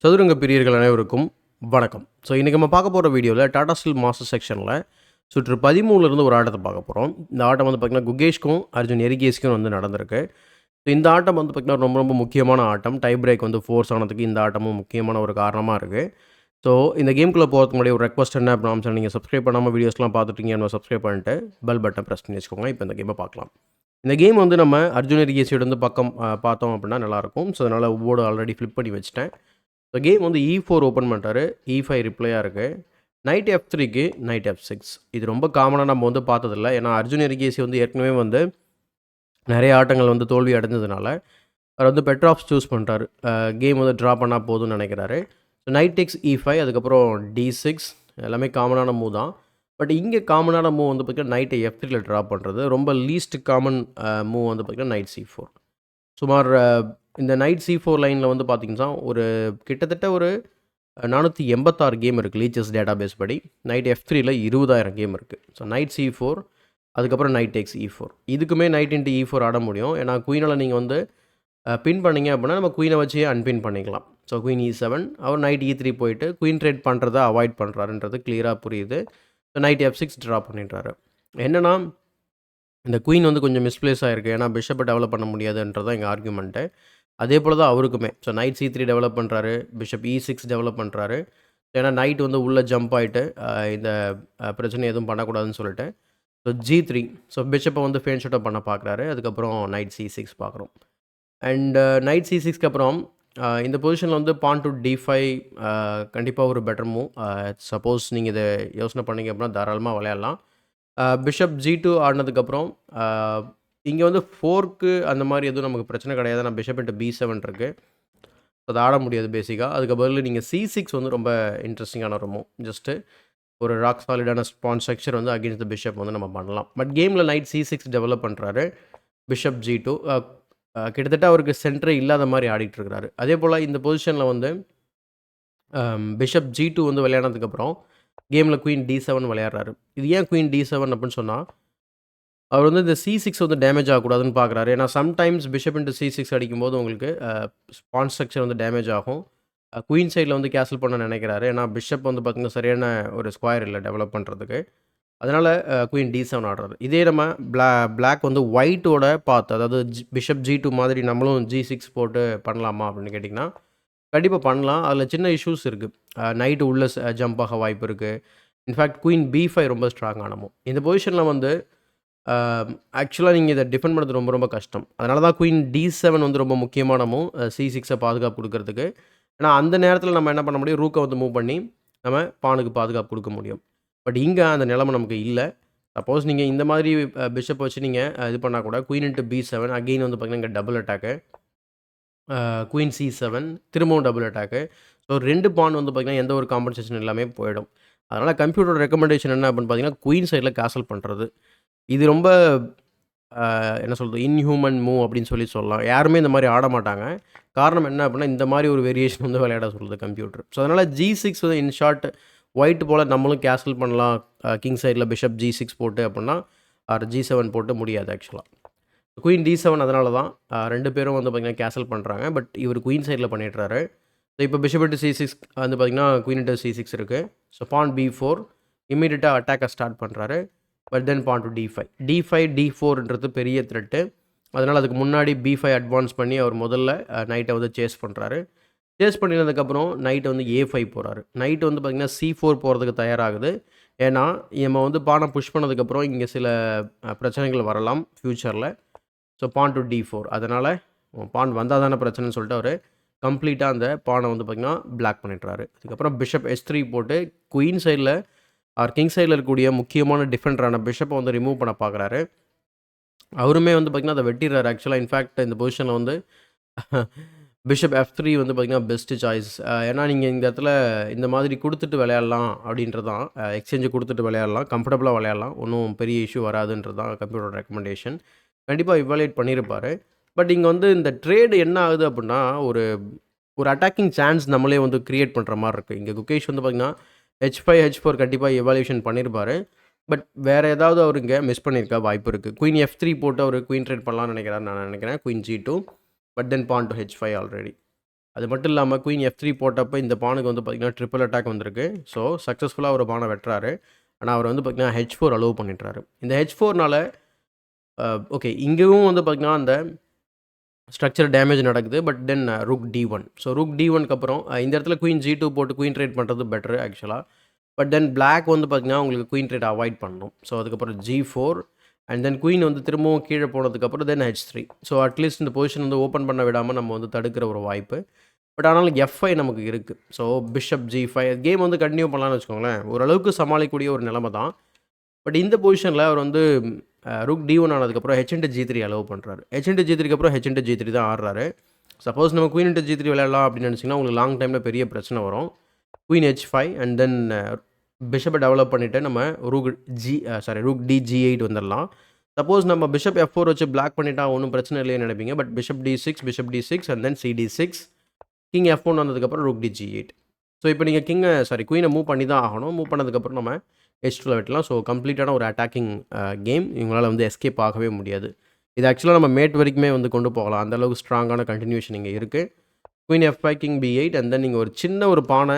சதுரங்க பிரியர்கள் அனைவருக்கும் வணக்கம். ஸோ இன்றைக்கி நம்ம பார்க்க போகிற வீடியோவில் டாடா ஸ்டீல் மாஸ்டர் செக்ஷனில் சுற்று 13 ஒரு ஆட்டத்தை பார்க்க போகிறோம். இந்த ஆட்டம் வந்து பார்த்திங்கன்னா குகேஷ்க்கும் அர்ஜுன் எரிகேஸ்க்கும் வந்து நடந்திருக்கு. ஸோ இந்த ஆட்டம் வந்து பார்த்திங்கன்னா ரொம்ப ரொம்ப முக்கியமான ஆட்டம். டை பிரேக் வந்து ஃபோர்ஸ் ஆனதுக்கு இந்த ஆட்டமும் முக்கியமான ஒரு காரணமாக இருக்குது. ஸோ இந்த கேம்குள்ளே போகிறதுக்கு முன்னாடி ஒரு ரெக்வஸ்ட் என்ன அப்படின்னா, நீங்கள் சப்ஸ்கிரைப் பண்ணாமல் வீடியோஸ்லாம் பார்த்துட்டீங்க, சப்ஸ்கிரைப் பண்ணிட்டு பெல் பட்டன் ப்ரெஸ் பண்ணி வச்சுக்கோங்க. இப்போ இந்த கேமை பார்க்கலாம். இந்த கேம் வந்து நம்ம அர்ஜுன் எரிகேசியோட வந்து பக்கம் பார்த்தோம் அப்படின்னா நல்லாயிருக்கும். ஸோ அதனால் போர்டு ஆல்ரெடி ஃப்ளிப் பண்ணி வச்சுட்டேன். ஸோ கேம் வந்து E4 ஓப்பன் பண்ணிட்டாரு. E5 ரிப்ளையாக இருக்குது. நைட் F3க்கு நைட் F6. இது ரொம்ப காமனாக நம்ம வந்து பார்த்ததில்ல. ஏன்னா அர்ஜுன் எரிகேசி வந்து ஏற்கனவே வந்து நிறைய ஆட்டங்கள் வந்து தோல்வி அடைஞ்சதுனால அவர் வந்து பெட்டர் ஆஃப் சூஸ் பண்ணுறாரு. கேம் வந்து ட்ரா பண்ணால் போதும்னு நினைக்கிறாரு. ஸோ நைட் டேக்ஸ் E5, அதுக்கப்புறம் D6 எல்லாமே காமனான மூவ் தான். பட் இங்கே காமனான மூவ் வந்து பார்த்திங்கன்னா நைட்டை F3ல ட்ரா பண்ணுறது. ரொம்ப லீஸ்ட் காமன் மூவ் வந்து பார்த்திங்கன்னா நைட் C4. சுமார் இந்த நைட் C4 லைனில் வந்து பார்த்திங்கன்னா ஒரு கிட்டத்தட்ட ஒரு 486 கேம் இருக்குது லீச்சஸ் டேட்டாபேஸ் படி. நைட் F3ல 20,000 கேம் இருக்குது. ஸோ நைட் C4, அதுக்கப்புறம் நைட் டேக்ஸ் E4. இதுக்குமே நைட் இன்ட்டு E4 ஆட முடியும். ஏன்னா குயினால் நீங்கள் வந்து பின் பண்ணிங்க அப்படின்னா நம்ம குயினை வச்சே அன்பின் பண்ணிக்கலாம். ஸோ குயின் E7, அவர் நைட் E3 போயிட்டு குயின் ட்ரேட் பண்ணுறதை அவாய்ட் பண்ணுறாருன்றது கிளியராக புரியுது. ஸோ நைட் F6 ட்ரா பண்ணிடுறாரு. என்னென்னா இந்த குயின் வந்து கொஞ்சம் மிஸ்பிளேஸ் ஆகிருக்கு. ஏன்னா பிஷப்பை டெவலப் பண்ண முடியாதுன்றது தான் எங்கள் ஆர்குமெண்ட்டு. அதே போல் தான் அவருக்குமே. ஸோ நைட் C3 டெவலப் பண்ணுறாரு, பிஷப் E6 டெவலப் பண்ணுறாரு. ஏன்னா நைட் வந்து உள்ளே ஜம்ப் ஆகிட்டு இந்த பிரச்சனை எதுவும் பண்ணக்கூடாதுன்னு சொல்லிட்டு. ஸோ G3, ஸோ பிஷப்பை வந்து ஃபேன் ஷூட்டை பண்ண பார்க்குறாரு. அதுக்கப்புறம் நைட் C6 பார்க்குறோம். அண்ட் நைட் C6க்கு அப்புறம் இந்த பொசிஷனில் வந்து பான் டு D5 கண்டிப்பாக ஒரு பெட்டர் மூவ். சப்போஸ் நீங்கள் இதை யோசனை பண்ணிங்க அப்படின்னா தாராளமாக விளையாடலாம். பிஷப் G2 ஆடினதுக்கப்புறம் இங்கே வந்து 4க்கு அந்த மாதிரி எதுவும் நமக்கு பிரச்சனை கிடையாது. நான் பிஷப் இன்ட்டு B7 இருக்குது. அதை ஆட முடியாது பேசிக்காக. அதுக்கு பதில் நீங்கள் C6 வந்து ரொம்ப இன்ட்ரெஸ்டிங்கான ஒரு மூவ். ஜஸ்ட்டு ஒரு ராக் சாலிடான ஸ்பான் ஸ்ட்ரக்சர் வந்து அகேன்ஸ்ட் த பிஷப் வந்து நம்ம பண்ணலாம். பட் கேமில் நைட் C6 டெவலப் பண்ணுறாரு. பிஷப் G2 கிட்டத்தட்ட அவருக்கு சென்டரே இல்லாத மாதிரி ஆடிட்டுருக்கிறாரு. அதே போல் இந்த பொசிஷனில் வந்து பிஷப் G2 வந்து விளையாடுனதுக்கப்புறம் கேமில் குயின் D7 விளையாடுறாரு. இது ஏன் குயின் D7 அப்படின்னு சொன்னால், அவர் வந்து இந்த C6 வந்து டேமேஜ் ஆகக்கூடாதுன்னு பார்க்குறாரு. ஏன்னா சம்டைம்ஸ் பிஷப் இன்ட்டு C6 அடிக்கும்போது உங்களுக்கு ஸ்பான் ஸ்ட்ரக்சர் வந்து டேமேஜ் ஆகும். குயின் சைடில் வந்து கேன்சல் பண்ண நினைக்கிறாரு. ஏன்னா பிஷப் வந்து பார்த்திங்கன்னா சரியான ஒரு ஸ்கொயர் இல்லை டெவலப் பண்ணுறதுக்கு. அதனால் குயின் D7 ஆடுறாரு. இதே நம்ம பிளாக் வந்து ஒயிட்டோட பார்த்து, அதாவது பிஷப் G2 மாதிரி நம்மளும் G6 போட்டு பண்ணலாமா அப்படின்னு கேட்டிங்கன்னா கண்டிப்பாக பண்ணலாம். அதில் சின்ன இஷ்யூஸ் இருக்குது. நைட்டு உள்ளே ஜம்ப் ஆக வாய்ப்பு இருக்குது. இன்ஃபேக்ட் குயின் B5 ரொம்ப ஸ்ட்ராங்கான மூவ். இந்த பொசிஷனில் வந்து ஆக்சுவலாக நீங்கள் இதை டிஃபெண்ட் பண்ணுறது ரொம்ப ரொம்ப கஷ்டம். அதனால தான் குயின் D7 வந்து ரொம்ப முக்கியமான மூவ், C6 பாதுகாப்பு கொடுக்கறதுக்கு. ஏன்னா அந்த நேரத்தில் நம்ம என்ன பண்ண முடியும், ரூக்கை வந்து மூவ் பண்ணி நம்ம பானுக்கு பாதுகாப்பு கொடுக்க முடியும். பட் இங்கே அந்த நிலைமை நமக்கு இல்லை. சப்போஸ் நீங்கள் இந்த மாதிரி பிஷப் வச்சு நீங்கள் இது பண்ணால் கூட குயின் இன்ட்டு B7 அகெயின் வந்து பார்த்திங்கன்னா இங்கே டபுள் அட்டாக்கு. குயின் C7 திரும்பவும் டபுள் அட்டாக்கு. ஸோ 2 பான் வந்து பார்த்திங்கன்னா எந்த ஒரு காம்பன்சேஷன் எல்லாமே போயிடும். அதனால் கம்ப்யூட்டரோட ரெக்கமெண்டேஷன் என்ன அப்படின்னு பார்த்தீங்கன்னா குயின் சைடில் கேசல் பண்ணுறது. இது ரொம்ப என்ன சொல்கிறது, இன்ஹியூமன் மூவ் அப்படின்னு சொல்லலாம். யாருமே இந்த மாதிரி ஆட மாட்டாங்க. காரணம் என்ன அப்படின்னா இந்த மாதிரி ஒரு வேரியேஷன் வந்து விளையாட சொல்லுது கம்ப்யூட்டர். ஸோ அதனால் G6 வந்து இன் ஷார்ட் ஒயிட் போல் நம்மளும் கேசல் பண்ணலாம். கிங் சைடில் பிஷப் G6 போட்டு அப்படின்னா G7 போட்டு முடியாது ஆக்சுவலாக. குயின் D7 அதனால தான் 2 பேரும் வந்து பார்த்திங்கன்னா கேசல் பண்ணுறாங்க. பட் இவர் குயின் சைடில் பண்ணிடுறாரு. ஸோ இப்போ பிஷப் இன்ட்டு C6 வந்து பார்த்திங்கன்னா குயின் இன்ட்டு C6 இருக்குது. ஸோ பான் B4 இமீடியட்டாக அட்டாக்கை ஸ்டார்ட் பண்ணுறாரு. But then pawn to D5. D5 D4ன்றது பெரிய த்ரெட்டு. அதனால் அதுக்கு முன்னாடி B5 அட்வான்ஸ் பண்ணி அவர் முதல்ல நைட்டை வந்து சேஸ் பண்ணுறாரு. சேஸ் பண்ணினதுக்கப்புறம் நைட்டை வந்து A5 போகிறாரு. நைட்டு வந்து பார்த்திங்கன்னா C4 போகிறதுக்கு தயாராகுது. ஏன்னா நம்ம வந்து பானை புஷ் பண்ணதுக்கப்புறம் இங்கே சில பிரச்சனைகள் வரலாம் ஃப்யூச்சரில். So porn to D4. அதனால் பான் வந்தால் தானே பிரச்சனைன்னு சொல்லிட்டு அவர் கம்ப்ளீட்டாக அந்த பானை வந்து பார்த்திங்கன்னா பிளாக் பண்ணிடுறாரு. அதுக்கப்புறம் பிஷப் S3 போட்டு குயின் சைடில் கிங் சைடில் இருக்கக்கூடிய முக்கியமான டிஃபெண்டரான பிஷப்பை வந்து ரிமூவ் பண்ண பார்க்குறாரு. அவருமே வந்து பார்த்திங்கன்னா அதை வெட்டிடுறாரு. ஆக்சுவலாக இன்ஃபேக்ட் இந்த பொசிஷனில் வந்து பிஷப் F3 வந்து பார்த்திங்கன்னா பெஸ்ட்டு சாய்ஸ். ஏன்னா நீங்கள் இந்த இடத்துல இந்த மாதிரி கொடுத்துட்டு விளையாடலாம் அப்படின்றது தான், எக்ஸ்சேஞ்சை கொடுத்துட்டு விளையாடலாம், கம்ஃபர்டபுளாக விளையாடலாம், ஒன்றும் பெரிய இஷ்யூ வராதுன்றது தான் கம்ப்யூட்டர் ரெக்கமெண்டேஷன். கண்டிப்பாக இவாலுவேட் பண்ணியிருப்பார். பட் இங்கே வந்து இந்த ட்ரேடு என்ன ஆகுது அப்படின்னா ஒரு அட்டாக்கிங் சான்ஸ் நம்மளே வந்து க்ரியேட் பண்ணுற மாதிரி இருக்குது. இங்கே குகேஷ் வந்து பார்த்திங்கன்னா H5 H4 கண்டிப்பாக எவாலுவேஷன் பண்ணியிருப்பார். பட் வேறு ஏதாவது அவர் இங்கே மிஸ் பண்ணியிருக்க வாய்ப்பு இருக்குது. குயின் F3 போட்டு அவர் குயின் ட்ரேட் பண்ணலாம்னு நினைக்கிறாரு நான் நினைக்கிறேன். Queen G2 but then pawn to H5 already. அது மட்டும் இல்லாமல் குயின் F3 போட்டப்போ இந்த பானுக்கு வந்து பார்த்திங்கன்னா ட்ரிபிள் அட்டாக் வந்திருக்கு. ஸோ சக்ஸஸ்ஃபுல்லாக ஒரு பானை வெட்டுறாரு. ஆனால் அவர் வந்து பார்த்திங்கன்னா H4 அலோவ் பண்ணிட்டுறாரு. இந்த H4னால ஓகே இங்கேயும் வந்து பார்த்திங்கன்னா அந்த ஸ்ட்ரக்சர் டேமேஜ் நடக்குது. But then rook D1. So rook D1க்கு அப்புறம் இந்த இடத்துல குயின் G2 போட்டு குயின் ட்ரேட் பண்ணுறது பெட்ரு ஆக்சுவலாக. பட் தென் பிளாக் வந்து பார்த்திங்கன்னா உங்களுக்கு குயின் ட்ரேட் அவாய்ட் பண்ணணும். ஸோ அதுக்கப்புறம் G4 அண்ட் தென் குயின் வந்து திரும்பவும் கீழே போனதுக்கப்புறம் தென் H3. ஸோ அட்லீஸ்ட் இந்த பொசிஷன் வந்து ஓப்பன் பண்ண விடாமல் நம்ம வந்து தடுக்கிற ஒரு வாய்ப்பு. பட் ஆனாலும் F5 நமக்கு இருக்குது. ஸோ பிஷப் G5 கேம் வந்து கண்டினியூ பண்ணலான்னு வச்சுக்கோங்களேன். ஓரளவுக்கு சமாளிக்கக்கூடிய ஒரு நிலைமை தான். பட் இந்த பொசிஷனில் அவர் வந்து ரூக் D1 ஆனதுக்கப்புறம் H×G3 அலோவ் பண்ணுறாரு. H×G3க்கு அப்புறம் H×G3 தான் ஆடுறாரு. சப்போஸ் நம்ம குயின் G3 விளையாடலாம் அப்படின்னு நினச்சிங்கன்னா உங்களுக்கு லாங் டைமில் பெரிய பிரச்சனை வரும். குயின் H5 அண்ட் தென் பிஷப்பை டெவலப் பண்ணிவிட்டு நம்ம ரூக் DG8 வந்துடலாம். சப்போஸ் நம்ம பிஷப் F4 வச்சு பிளாக் பண்ணிட்டா ஒன்றும் பிரச்சனை இல்லைன்னு நினைப்பீங்க. But bishop D6 and then CD6 king F1 வந்ததுக்கப்புறம் ரூக் DG8. ஸோ இப்போ நீங்கள் குயினை மூவ் பண்ணி தான் ஆகணும். மூவ் பண்ணதுக்கப்புறம் நம்ம H2ல வெட்டலாம். ஸோ கம்ப்ளீட்டான ஒரு அட்டாக்கிங் கேம். இவங்களால் வந்து எஸ்கேப் ஆகவே முடியாது. இது ஆக்சுவலாக நம்ம மேட் வரைக்குமே வந்து கொண்டு போகலாம். அந்தளவுக்கு ஸ்ட்ராங்கான கண்டினியூஷன் இங்கே இருக்குது. Queen F5 king B8 and then நீங்கள் ஒரு சின்ன ஒரு பானை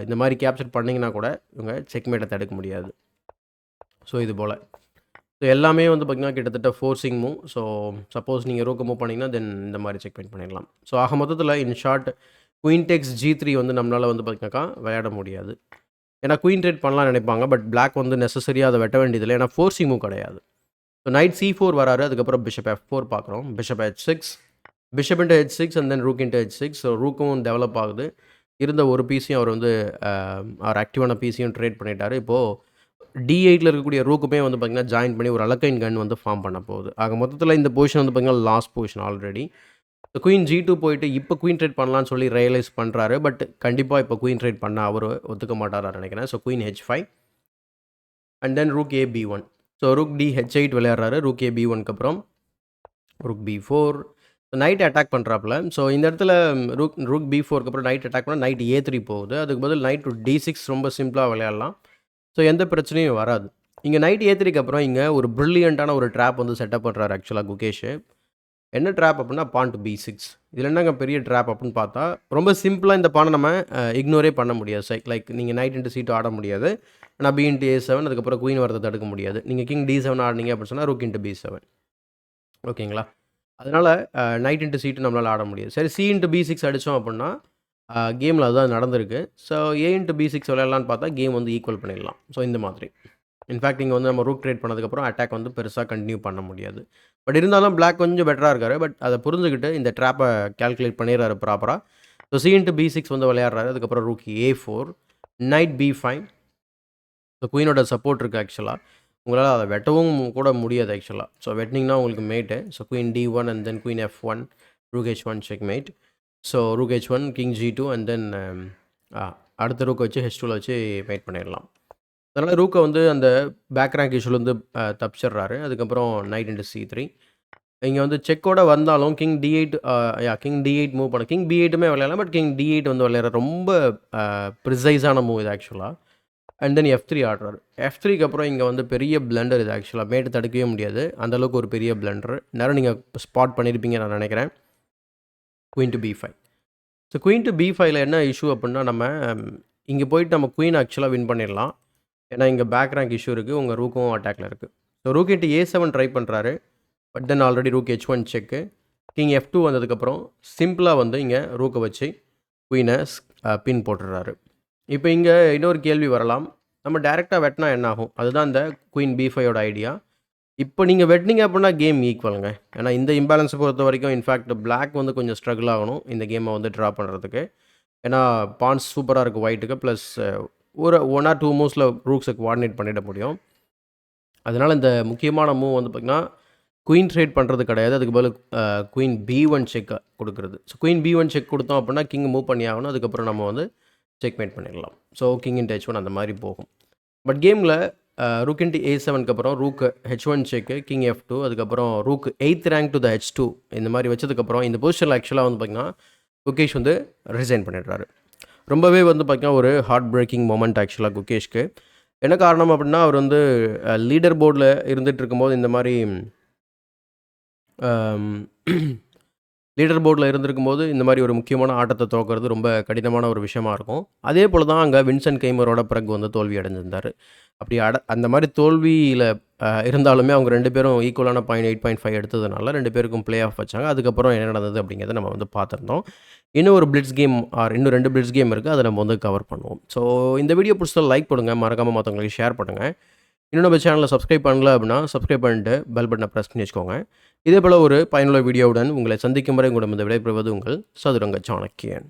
இந்த மாதிரி கேப்சர் பண்ணிங்கன்னா கூட இவங்க செக்மேட்டை தடுக்க முடியாது. ஸோ இது போல் ஸோ எல்லாமே வந்து பார்த்திங்கன்னா கிட்டத்தட்ட ஃபோர்சிங் மூவ். ஸோ சப்போஸ் நீங்கள் ரூக்கை மூவ் பண்ணிங்கன்னா தென் இந்த மாதிரி செக்மேட் பண்ணிடலாம். ஸோ ஆக மொத்தத்தில் in short queen tax G3 வந்து நம்மளால் வந்து பார்த்திங்கனாக்கா விளையாட முடியாது. ஏன்னா குயின் ட்ரேட் பண்ணலாம் நினைப்பாங்க. பட் பிளாக் வந்து நெசசரியாக அதை வெட்ட வேண்டியதில்லை. ஏன்னா ஃபோர்சிங் மூவ் கிடையாது. ஸோ நைட் C4 வராரு. அதுக்கப்புறம் பிஷப் F4 பார்க்குறோம். Bishop H6 bishop into H6 and then rook into H6. So ரூக்கும் டெவலப் ஆகுது. இருந்த ஒரு பீஸையும் அவர் வந்து அவர் ஆக்டிவான பீஸையும் ட்ரேட் பண்ணிட்டார். இப்போது D8ல் இருக்கக்கூடிய ரூக்குமே வந்து பார்த்திங்கன்னா ஜாயின் பண்ணி ஒரு அலக்கைன் கன் வந்து ஃபார்ம் பண்ண போகுது. ஆக மொத்தத்தில் இந்த பொசிஷன் வந்து பார்த்திங்கன்னா last position already. Queen G2 போயிட்டு இப்போ குயின் ட்ரேட் பண்ணலான்னு சொல்லி ரியலைஸ் பண்ணுறாரு. பட் கண்டிப்பாக இப்போ குயின் ட்ரேட் பண்ண அவர் ஒத்துக்க மாட்டாரான்னு நினைக்கிறேன். So queen H5 and then rook AB1. So rook DH8 விளையாடுறாரு. ரூக் AB1க்கு அப்புறம் ரூக் B4 நைட் அட்டாக் பண்ணுறாப்புல. ஸோ இந்த இடத்துல ரூக் B4க்கு அப்புறம் நைட் அட்டாக் பண்ணால் நைட் A3 போகுது. அதுக்கு பதில் நைட் D6 ரொம்ப சிம்பிளாக விளையாடலாம். ஸோ எந்த பிரச்சனையும் வராது. இங்கே நைட் A3க்கு அப்புறம் இங்கே ஒரு ப்ரில்லியண்ட்டான ஒரு ட்ராப் வந்து செட்டப் பண்ணுறாரு ஆக்சுவலாக குகேஷ். என்ன ட்ராப் அப்படின்னா பான் டு B6. இதில் என்னங்க பெரிய ட்ராப் அப்படின்னு பார்த்தா ரொம்ப சிம்பிளாக இந்த பானை நம்ம இக்னோரே பண்ண முடியாது. லைக் நீங்கள் நைட் இன்ட்டு C2 ஆட முடியாது. ஆனால் B இன்ட்டு A7 அதுக்கப்புறம் குயின் வரதை தடுக்க முடியாது. நீங்கள் கிங் D7 ஆடினீங்க அப்படின்னு சொன்னால் ரூக் இன்ட்டு B7. ஓகேங்களா? அதனால் நைட் இன்ட்டு C2 நம்மளால் ஆட முடியாது. சரி C இன்ட்டு B6 அடித்தோம் அப்படின்னா கேமில் அதுதான் நடந்திருக்கு. ஸோ A இன்ட்டு B6 விளையாடலான்னு பார்த்தா கேம் வந்து ஈக்குவல் பண்ணிடலாம். ஸோ இந்த மாதிரி இன்ஃபேக்ட் இங்கே வந்து நம்ம ரூக் ட்ரேட் பண்ணதுக்கப்புறம் அட்டாக் வந்து பெருசாக கண்டினியூ பண்ண முடியாது. பட் இருந்தாலும் பிளாக் கொஞ்சம் பெட்டராக இருக்கார். பட் அதை புரிஞ்சுக்கிட்டு இந்த ட்ராப்பை கால்குலேட் பண்ணிடுறாரு ப்ராப்பராக. ஸோ C இன்ட்டு B6 வந்து விளையாடுறாரு. அதுக்கப்புறம் rook A4 knight B5. So குயினோட சப்போர்ட் இருக்குது ஆக்சுவலாக. உங்களால் அதை வெட்டவும் கூட முடியாது ஆக்சுவலாக. ஸோ வெட்டினிங்கன்னா உங்களுக்கு mate. So queen D1 and then queen F1 rook H1 check mate. So rook H1 king G2 and then அடுத்த ரூக்கை வச்சு H2ல வச்சு மேட் பண்ணிடலாம். அதனால் ரூக்கை வந்து அந்த பேக் ரேங்க் இஷ்யூவில் வந்து தப்பிச்சிடுறாரு. அதுக்கப்புறம் நைட் இன்ட்டு C3. இங்கே வந்து செக்கோட வந்தாலும் கிங் D8 மூவ் பண்ண கிங் B8மே விளையாடலாம். பட் கிங் D8 வந்து விளையாடுற ரொம்ப ப்ரிசைஸான மூவ் இது ஆக்சுவலாக. அண்ட் தென் F3 ஆடுறாரு. F3க்கு அப்புறம் இங்கே வந்து பெரிய பிளண்டர் இது ஆக்சுவலாக. மேட்டு தடுக்கவே முடியாது. அந்தளவுக்கு ஒரு பெரிய பிளண்டர். நேரம் நீங்கள் ஸ்பாட் பண்ணியிருப்பீங்க நான் நினைக்கிறேன். Queen to B5. So queen to B5ல என்ன இஷ்யூ அப்படின்னா நம்ம இங்கே போயிட்டு நம்ம குயின் ஆக்சுவலாக வின் பண்ணிடலாம். ஏன்னா இங்கே பேக் ரேங்க் இஷ்யூ இருக்குது. உங்கள் ரூக்கும் அட்டாக்ல இருக்குது. So rook into A7 try பண்ணுறாரு. But then already rook H1 check. King F2 வந்ததுக்கப்புறம் சிம்பிளாக வந்து இங்கே ரூக்கை வச்சு குயினை பின் போட்டுடுறாரு. இப்போ இங்கே இன்னொரு கேள்வி வரலாம். நம்ம டேரெக்டாக வெட்டினா என்ன ஆகும்? அதுதான் இந்த குயின் B5யோட ஐடியா. இப்போ நீங்கள் வெட்டினீங்க அப்படின்னா கேம் ஈக்குவலுங்க. ஏன்னா இந்த இம்பேலன்ஸை பொறுத்த வரைக்கும் இன்ஃபேக்ட் பிளாக் வந்து கொஞ்சம் ஸ்ட்ரகிள் ஆகணும் இந்த கேமை வந்து ட்ரா பண்ணுறதுக்கு. ஏன்னா பான்ஸ் சூப்பராக இருக்குது ஒயிட்டுக்கு. ப்ளஸ் ஒரு 1 or 2 மூவ்ஸில் ரூக்ஸை கோஆர்டினேட் பண்ணிட முடியும். அதனால் இந்த முக்கியமான மூவ் வந்து பார்த்திங்கன்னா குயின் ட்ரேட் பண்ணுறது கிடையாது. அதுக்கு பதில் குயின் B1 செக்கை கொடுக்குறது. ஸோ குயின் B1 செக் கொடுத்தோம் அப்படின்னா கிங் மூவ் பண்ணி ஆகணும். அதுக்கப்புறம் நம்ம வந்து செக்மேட் பண்ணிடலாம். ஸோ கிங் இன்ட்டு H1 அந்த மாதிரி போகும். பட் கேமில் ரூக் இன்ட்டு A7க்கு அப்புறம் rook H1 check king F2 அதுக்கப்புறம் rook 8th rank to the H2 இந்த மாதிரி வச்சதுக்கப்புறம் இந்த பொசிஷனில் ஆக்சுவலாக வந்து பார்த்திங்கன்னா குகேஷ் வந்து ரிசைன் பண்ணிடுறாரு. ரொம்பவே வந்து பார்த்திங்கன்னா ஒரு ஹார்ட் பிரேக்கிங் மொமெண்ட் ஆக்சுவலாக குகேஷ்க்கு. என்ன காரணம் அப்படின்னா அவர் வந்து லீடர் போர்டில் இருந்துகிட்டு இருக்கும்போது இந்த மாதிரி லீடர் போர்டில் இருந்திருக்கும்போது இந்த மாதிரி ஒரு முக்கியமான ஆட்டத்தை தோக்கிறது ரொம்ப கடினமான ஒரு விஷயமா இருக்கும். அதே போல தான் அங்கே வின்சென்ட் கெய்மரோட பிறகு வந்து தோல்வி அடைஞ்சிருந்தார். அப்படி அந்த மாதிரி தோல்வியில் இருந்தாலுமே அவங்க 2 பேரும் ஈக்குவலான பாயிண்ட் 8.5 எடுத்ததுனால 2 பேருக்கும் ப்ளே ஆஃப் வச்சாங்க. அதுக்கப்புறம் என்ன நடந்தது அப்படிங்கிறத நம்ம வந்து பார்த்துருந்தோம். இன்னும் ஒரு பிளிட்ஸ் கேம் இன்னும் 2 பிளிட்ஸ் கேம் இருக்குது. அதை நம்ம வந்து கவர் பண்ணுவோம். ஸோ இந்த வீடியோ பிடிச்சா லைக் பண்ணுங்கள், மறக்காமல் மற்றவங்களுக்கு ஷேர் பண்ணுங்கள். இன்னும் நம்ம சேனலை சப்ஸ்கிரைப் பண்ணல அப்படின்னா சப்ஸ்கிரைப் பண்ணிட்டு பெல் பட்டனை ப்ரெஸ் பண்ணி வச்சுக்கோங்க. இதே போல் ஒரு பயனுள்ள வீடியோவுடன் உங்களை சந்திக்கும் வரை உங்களிடம் விடைபெறுவது உங்கள் சதுரங்க சாணக்கியன்.